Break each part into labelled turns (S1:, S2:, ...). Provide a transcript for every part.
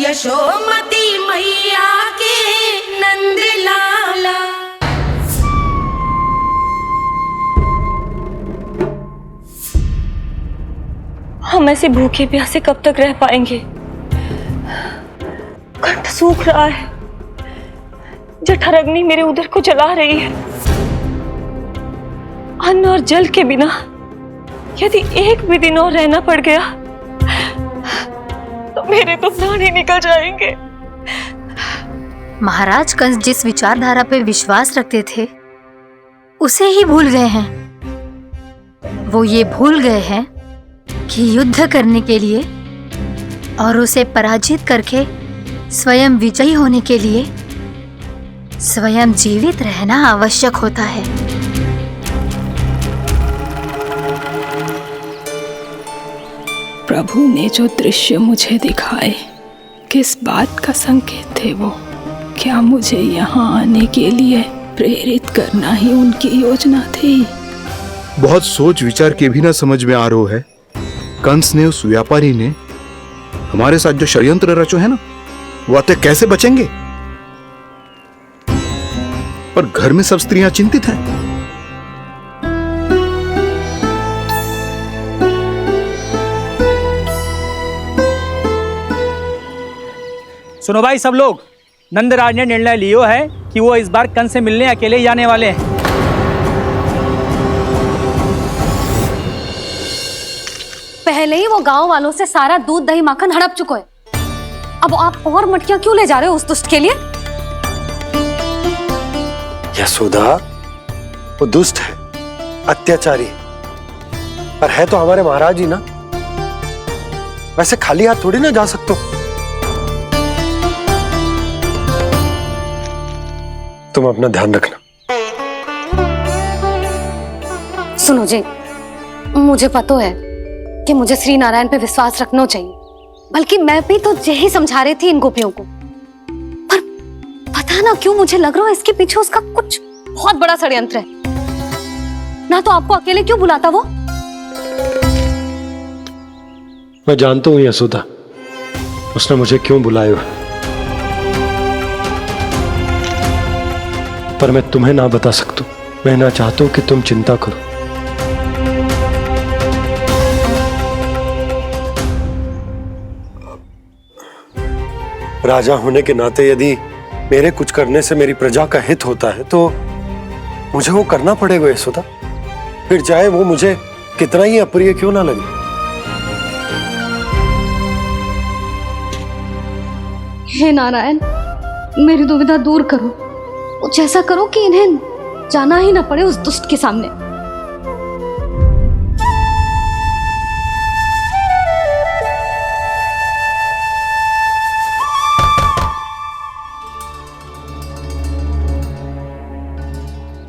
S1: यशोमती मैया के नंद लाला।
S2: हम ऐसे भूखे प्यासे कब तक रह पाएंगे? कंठ सूख रहा है, जठराग्नि मेरे उदर को जला रही है। अन्न और जल के बिना यदि एक भी दिन और रहना पड़ गया तो मेरे तो प्राण ही निकल जाएंगे।
S3: महाराज कंस जिस विचारधारा पे विश्वास रखते थे उसे ही भूल गए हैं। वो ये भूल गए हैं कि युद्ध करने के लिए और उसे पराजित करके स्वयं विजयी होने के लिए स्वयं जीवित रहना आवश्यक होता है।
S4: प्रभु ने जो दृश्य मुझे दिखाए, किस बात का संकेत थे वो? क्या मुझे यहाँ आने के लिए प्रेरित करना ही उनकी योजना थी?
S5: बहुत सोच विचार के भी ना समझ में आ रहा है। कंस ने, उस व्यापारी ने हमारे साथ जो षड्यंत्र रचो है ना, वो आते कैसे बचेंगे? पर घर में सब स्त्रियां चिंतित हैं।
S6: सुनो भाई सब लोग, नंदराज ने निर्णय लियो है कि वो इस बार कंस से मिलने अकेले ही आने वाले हैं।
S7: पहले ही वो गांव वालों से सारा दूध दही माखन हड़प चुके हैं। अब आप और मटकियां क्यों ले जा रहे हो उस दुष्ट के लिए?
S8: यशोदा, वो दुष्ट है, अत्याचारी, पर है तो हमारे महाराज ही ना। वैसे खाली हाथ थोड़ी ना जा सकते हो। तुम अपना ध्यान रखना।
S7: सुनो जी, मुझे पता है कि मुझे श्री नारायण पे विश्वास रखना चाहिए, बल्कि मैं भी तो यही समझा रही थी इन गोपियों को। पर पता ना क्यों मुझे लग रहा है इसके पीछे उसका कुछ बहुत बड़ा षड्यंत्र है। ना तो आपको अकेले क्यों बुलाता वो?
S8: मैं जानता हूं यशोदा, उसने मुझे क्यों बुलाया, पर मैं तुम्हें ना बता सकता। मैं ना चाहता हूं कि तुम चिंता करो। राजा होने के नाते यदि मेरे कुछ करने से मेरी प्रजा का हित होता है तो मुझे वो करना पड़ेगा यशोदा, फिर चाहे वो मुझे कितना ही अप्रिय क्यों ना लगे।
S7: हे नारायण, मेरी दुविधा दूर करो। कुछ ऐसा करो कि इन्हें जाना ही ना पड़े उस दुष्ट के सामने।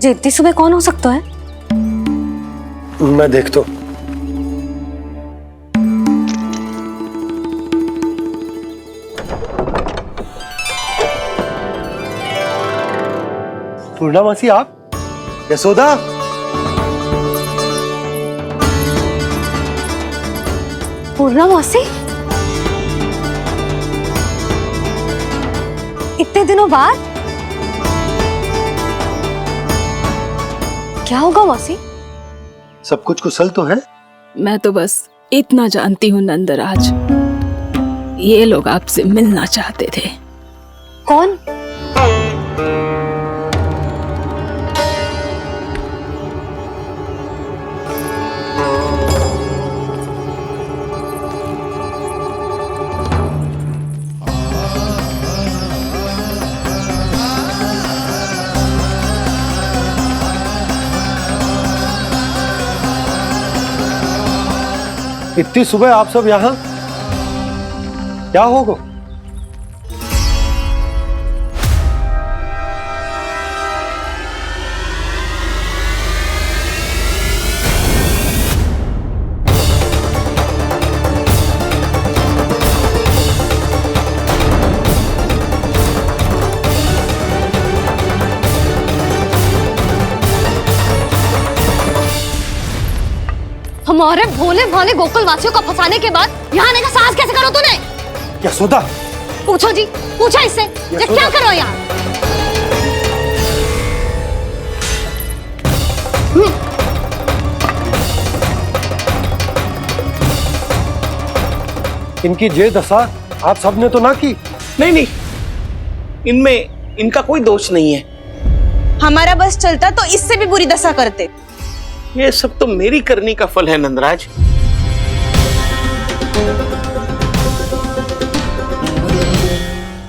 S7: जी इतनी सुबह कौन हो सकता है?
S8: मैं देखता हूं। पूर्णा मासी, आप? यशोदा,
S7: पूर्णा मासी, इतने दिनों बाद? क्या होगा मासी?
S8: सब कुछ कुशल तो है?
S4: मैं तो बस इतना जानती हूँ नंदराज, ये लोग आपसे मिलना चाहते थे।
S7: कौन?
S8: इतनी सुबह आप सब यहाँ? क्या होगा?
S7: हमारे भोले भाले गोकुल वासियों को फंसाने के बाद यहाँ आने का साहस कैसे करो तूने?
S8: यशोदा,
S7: पूछो जी, पूछो इससे ये क्या करो यहाँ।
S8: इनकी ये दशा आप सबने तो ना की।
S9: नहीं नहीं, इनमें इनका कोई दोष नहीं है।
S1: हमारा बस चलता तो इससे भी बुरी दशा करते।
S9: ये सब तो मेरी करनी का फल है नंदराज।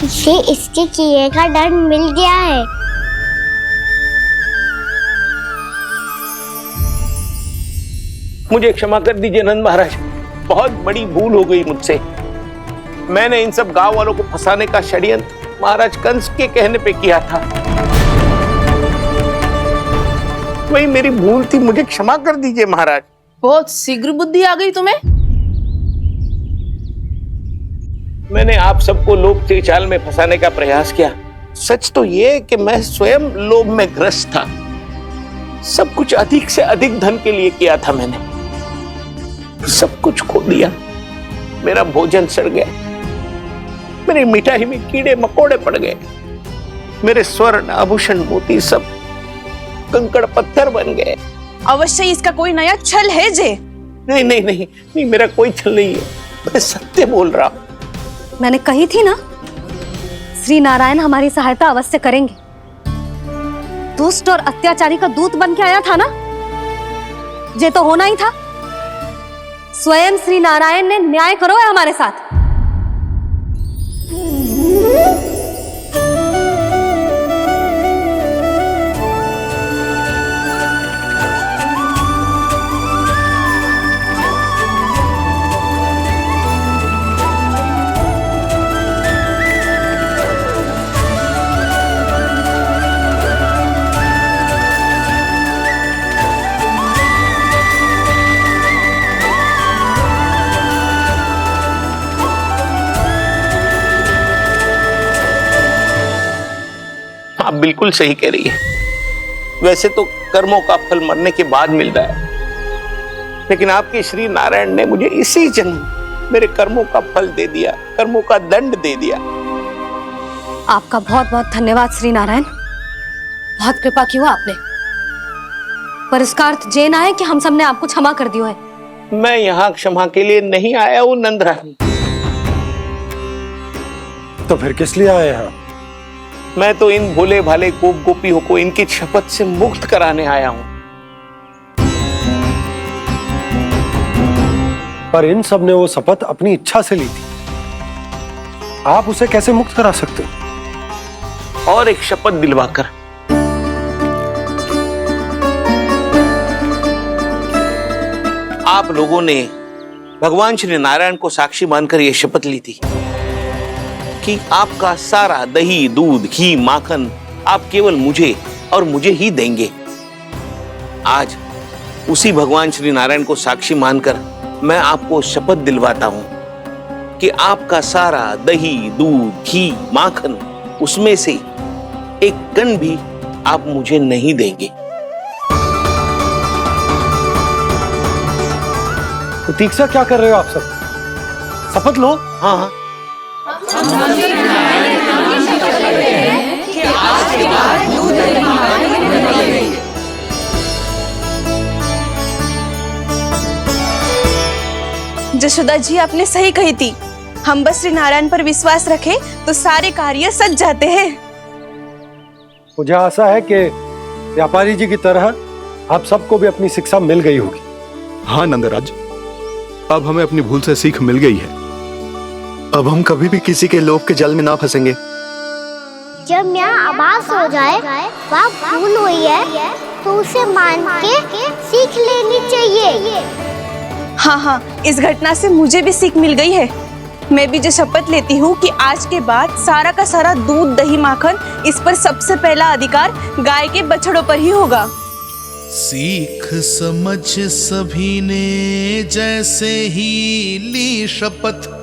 S10: इसे इसके किए का दंड मिल गया है।
S9: मुझे क्षमा कर दीजिए नंद महाराज, बहुत बड़ी भूल हो गई मुझसे। मैंने इन सब गांव वालों को फंसाने का षड्यंत्र महाराज कंस के कहने पे किया था। वही मेरी भूल थी, मुझे क्षमा कर दीजिए महाराज।
S1: बहुत शीघ्र बुद्धि आ गई तुम्हें।
S9: मैंने आप सबको लोभ के जाल में फंसाने का प्रयास किया। सच तो ये कि मैं स्वयं लोभ में ग्रस्त था। सब कुछ अधिक से अधिक धन के लिए किया था मैंने। सब कुछ खो दिया। मेरा भोजन सड़ गया, मेरी मिठाई में कीड़े मकोड़े पड़ गए, मेरे स्वर्ण आभूषण मोती सब कंकड़ पत्थर बन गए।
S1: अवश्य इसका कोई नया छल है जे।
S9: नहीं नहीं नहीं नहीं, मेरा कोई छल नहीं है, मैं सत्य बोल रहा हूं।
S7: मैंने कही थी ना, श्री नारायण हमारी सहायता अवश्य करेंगे। दुष्ट और अत्याचारी का दूत बन के आया था ना, ये तो होना ही था। स्वयं श्री नारायण ने न्याय करो है हमारे साथ।
S9: आप बिल्कुल सही कह रही है। वैसे तो कर्मों का फल मरने के बाद मिल रहा है, लेकिन आपके श्री नारायण ने मुझे इसी जन्म मेरे कर्मों का फल दे दिया, कर्मों का दंड दे दिया।
S7: आपका बहुत बहुत धन्यवाद श्री नारायण, बहुत कृपा की हो आपने। पर इसका अर्थ ये ना है कि हम सबने आपको क्षमा कर दिया है।
S9: मैं यहाँ क्षमा के लिए नहीं आया हूँ नंदरानी।
S8: तो फिर किस लिए आए हैं?
S9: मैं तो इन भोले भाले गोप गोपियों को इनकी शपथ से मुक्त कराने आया हूं।
S8: पर इन सब ने वो शपथ अपनी इच्छा से ली थी, आप उसे कैसे मुक्त करा सकते हो?
S9: और एक शपथ दिलवाकर। आप लोगों ने भगवान श्री नारायण को साक्षी मानकर यह शपथ ली थी कि आपका सारा दही, दूध, घी, माखन आप केवल मुझे और मुझे ही देंगे। आज उसी भगवान श्री नारायण को साक्षी मानकर मैं आपको शपथ दिलवाता हूं कि आपका सारा दही, दूध, घी, माखन उसमें से एक कण भी आप मुझे नहीं देंगे।
S8: प्रतीक्षा क्या कर रहे हो आप सब? शपथ लो।
S9: हाँ हाँ,
S1: जशोदा जी आपने सही कही थी। हम बस श्री नारायण पर विश्वास रखें तो सारे कार्य सज जाते हैं।
S8: मुझे आशा है कि व्यापारी जी की तरह आप सबको भी अपनी शिक्षा मिल गई होगी।
S5: हाँ नंदराज, अब हमें अपनी भूल से सीख मिल गई है।
S11: अब हम कभी भी किसी के लोभ के जल में ना फंसेंगे।
S10: जब यहाँ आभास हो जाए वहाँ भूल हुई है तो उसे मान के सीख लेनी चाहिए।
S1: हाँ हाँ, इस घटना से मुझे भी सीख मिल गई है। मैं भी जो शपथ लेती हूँ कि आज के बाद सारा का सारा दूध, दही, माखन इस पर सबसे पहला अधिकार गाय के बछड़ों पर ही होगा।
S12: सीख समझ सभी ने जैसे ही ली शपथ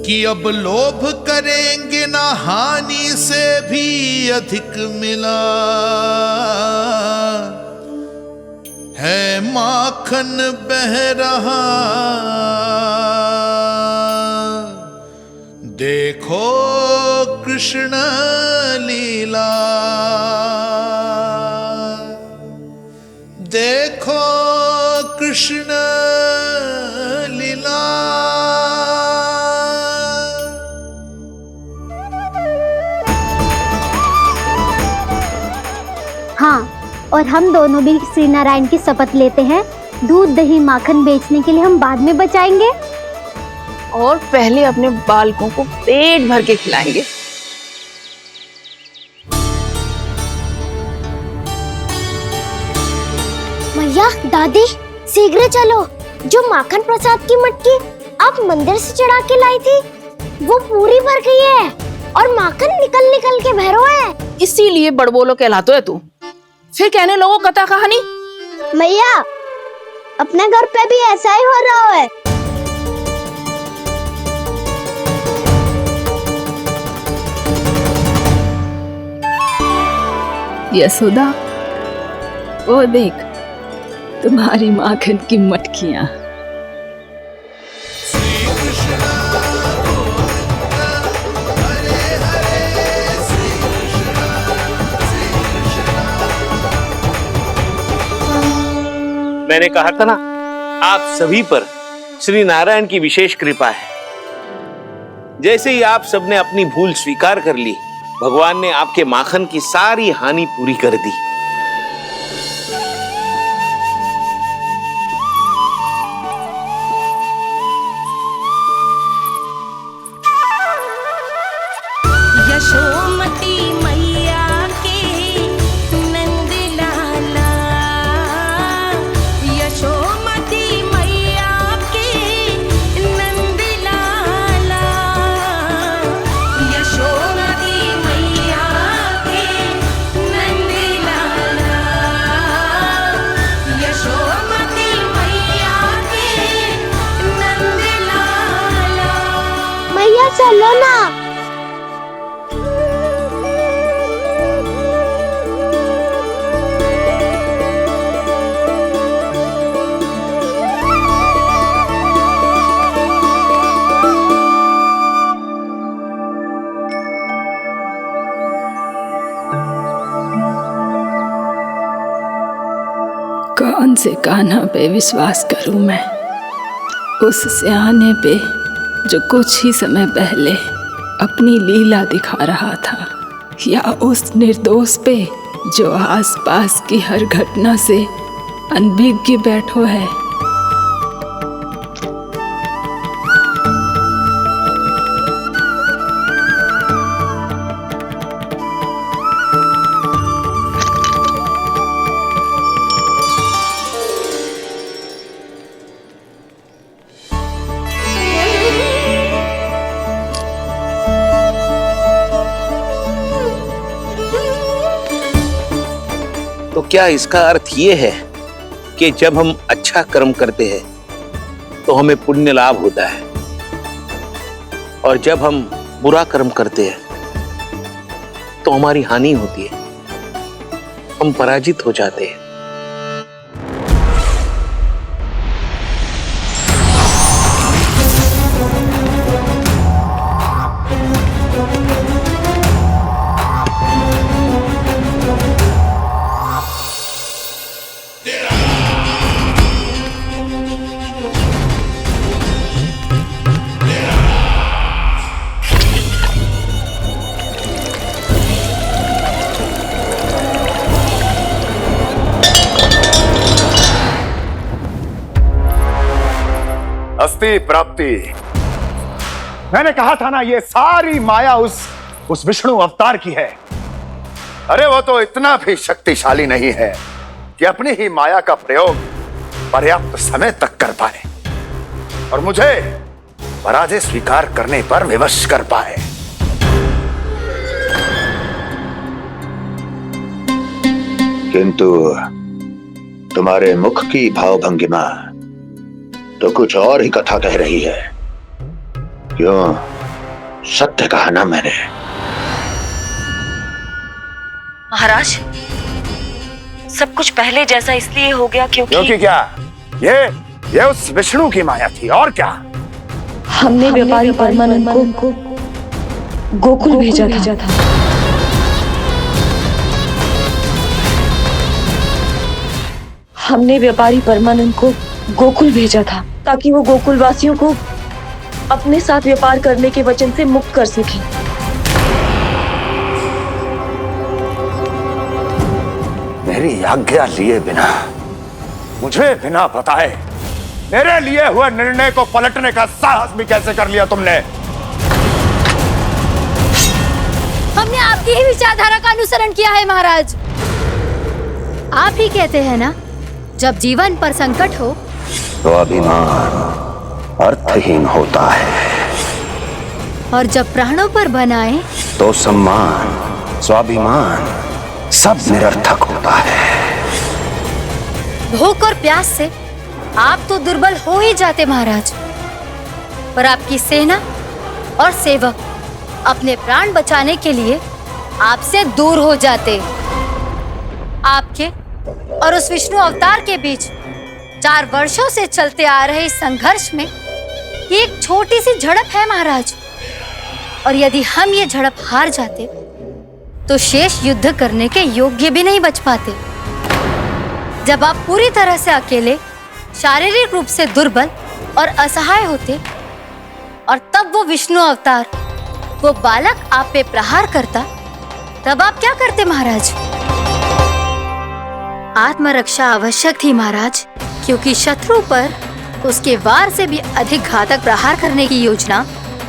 S12: कि अब लोभ करेंगे ना हानि से भी अधिक मिला है, माखन बह रहा देखो कृष्ण लीला, देखो कृष्ण लीला।
S10: हाँ, और हम दोनों भी श्री नारायण की शपथ लेते हैं, दूध दही माखन बेचने के लिए हम बाद में बचाएंगे
S1: और पहले अपने बालकों को पेट भर के खिलाएंगे।
S10: मैया, दादी, शीघ्र चलो। जो माखन प्रसाद की मटकी आप मंदिर से चढ़ा के लाई थी, वो पूरी भर गई है और माखन निकल निकल के बह रहा है।
S13: इसीलिए बड़बोलो कहलाते है तू। फिर कहने लोगों कथा कहानी।
S10: मैया, अपने घर पे भी ऐसा ही हो रहा है।
S4: यशोदा, वो देख तुम्हारी माखन की मटकियां।
S9: मैंने कहा था ना, आप सभी पर श्री नारायण की विशेष कृपा है। जैसे ही आप सबने अपनी भूल स्वीकार कर ली, भगवान ने आपके माखन की सारी हानि पूरी कर दी।
S2: यशोमती मैया के नंद लाला, यशोमती मैया के नंद लाला, यशोमती मैया के नंद लाला, यशोमती मैया के नंद लाला।
S10: मैया चलो ना।
S4: कौन से कान्हा पे विश्वास करूं मैं? उस सियाने पे जो कुछ ही समय पहले अपनी लीला दिखा रहा था, या उस निर्दोष पे जो आसपास की हर घटना से अनभिज्ञ बैठो है।
S9: तो क्या इसका अर्थ ये है कि जब हम अच्छा कर्म करते हैं तो हमें पुण्य लाभ होता है, और जब हम बुरा कर्म करते हैं तो हमारी हानि होती है, हम पराजित हो जाते हैं?
S11: अस्ति प्राप्ति। मैंने कहा था ना, ये सारी माया उस विष्णु अवतार की है। अरे वो तो इतना भी शक्तिशाली नहीं है कि अपनी ही माया का प्रयोग पर्याप्त समय तक कर पाए और मुझे पराजय स्वीकार करने पर विवश कर पाए।
S14: किंतु तुम्हारे मुख की भावभंगिमा तो कुछ और ही कथा कह रही है। क्यों? सत्य कहा ना मैंने।
S2: महाराज, सब कुछ पहले जैसा इसलिए हो गया क्योंकि
S11: क्या? ये उस विष्णु की माया थी, और क्या?
S2: हमने व्यापारी परमानंद को गोकुल भेजा था। हमने व्यापारी परमानंद को गोकुल भेजा था ताकि वो गोकुल वासियों को अपने साथ व्यापार करने के वचन से मुक्त कर सके।
S11: मेरी आज्ञा लिए बिना, मुझे बिना बताए मेरे लिए हुए निर्णय को पलटने का साहस भी कैसे कर लिया तुमने?
S3: हमने आपकी ही विचारधारा का अनुसरण किया है महाराज। आप ही कहते हैं ना, जब जीवन पर संकट हो
S14: तो अभिमान अर्थहीन होता है,
S3: और जब प्राणों पर बनाए
S14: तो सम्मान स्वाभिमान सब निरर्थक होता है।
S3: भूख और प्यास से आप तो दुर्बल हो ही जाते महाराज, पर आपकी सेना और सेवक अपने प्राण बचाने के लिए आपसे दूर हो जाते। आपके और उस विष्णु अवतार के बीच 4 वर्षों से चलते आ रहे इस संघर्ष में ये एक छोटी सी झड़प है महाराज, और यदि हम ये झड़प हार जाते तो शेष युद्ध करने के योग्य भी नहीं बच पाते। जब आप पूरी तरह से अकेले, शारीरिक रूप से दुर्बल और असहाय होते, और तब वो विष्णु अवतार, वो बालक आप पे प्रहार करता, तब आप क्या करते महाराज? आत्मरक्षा आवश्यक थी महाराज, क्योंकि शत्रु पर उसके वार से भी अधिक घातक प्रहार करने की योजना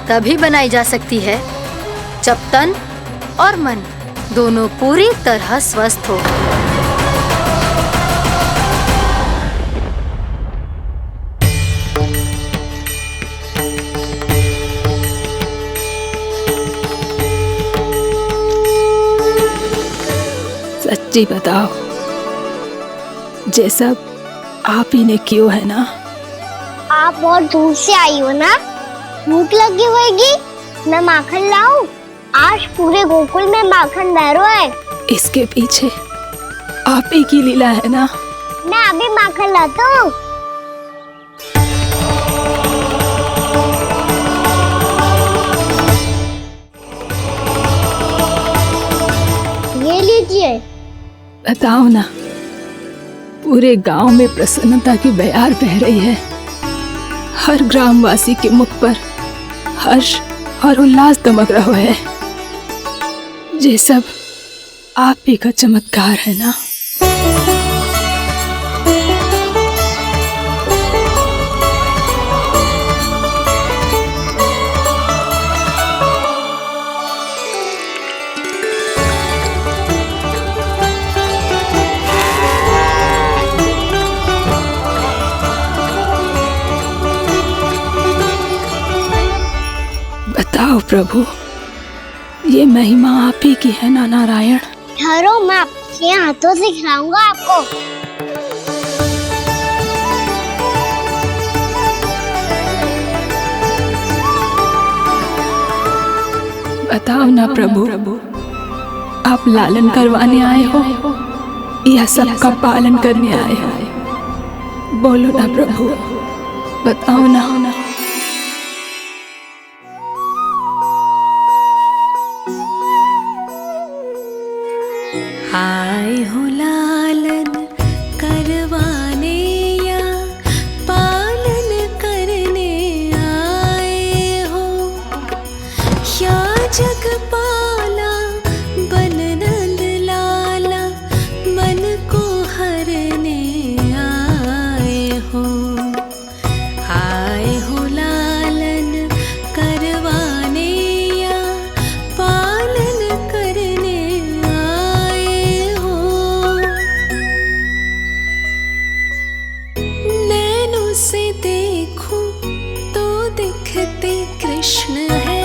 S3: तभी बनाई जा सकती है जब तन और मन दोनों पूरी तरह स्वस्थ हो।
S4: सच्ची बताओ, ये सब आप ही ने कियो है ना?
S10: आप बहुत दूर से आई हो ना, भूख लगी होगी। मैं माखन लाऊं? आज पूरे गोकुल में माखन बह रहा है।
S4: इसके पीछे आप ही की लीला है ना?
S10: मैं अभी माखन लाता हूँ। ये लीजिए।
S4: बताओ ना, पूरे गांव में प्रसन्नता की बयार बह रही है। हर ग्रामवासी के मुख पर हर्ष और उल्लास दमक रहा है। ये सब आप ही का चमत्कार है ना? बताओ प्रभु, ये महिमा आप ही की है ना नारायण?
S10: ठहरो, मैं आपके हाथों से खिलाऊंगा आपको।
S4: बताओ ना प्रभु, आप लालन करवाने आए हो या सबका पालन करने आए हो? बोलो ना प्रभु, बताओ ना।
S15: आए हो लालन करवाने या पालन करने आए हो, या जगपाला बन नंद लाला मन को हरने आए हो। आए हो लालन करवाने या पालन करने आए हो। नैनों से देखूं तो दिखते कृष्ण है,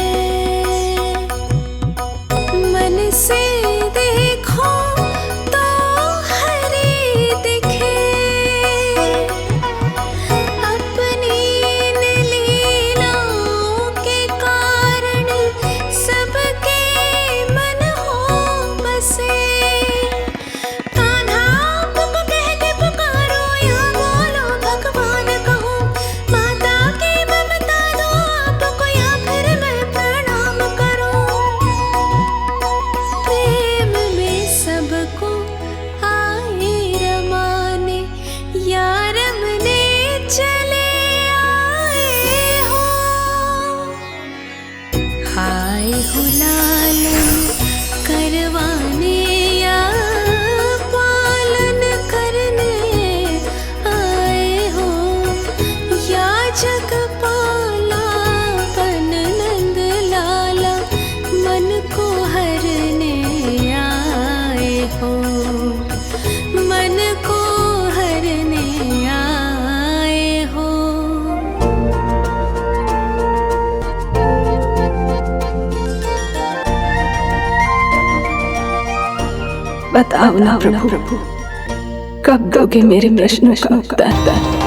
S15: हो लालन करवाने या पालन करने आए हो, या जगपाला बन नंद लाला मन को हरने आए हो, मन को हरने आए हो।
S4: बताओ ना प्रभु, कब दोगे मेरे प्रश्नों का उत्तर?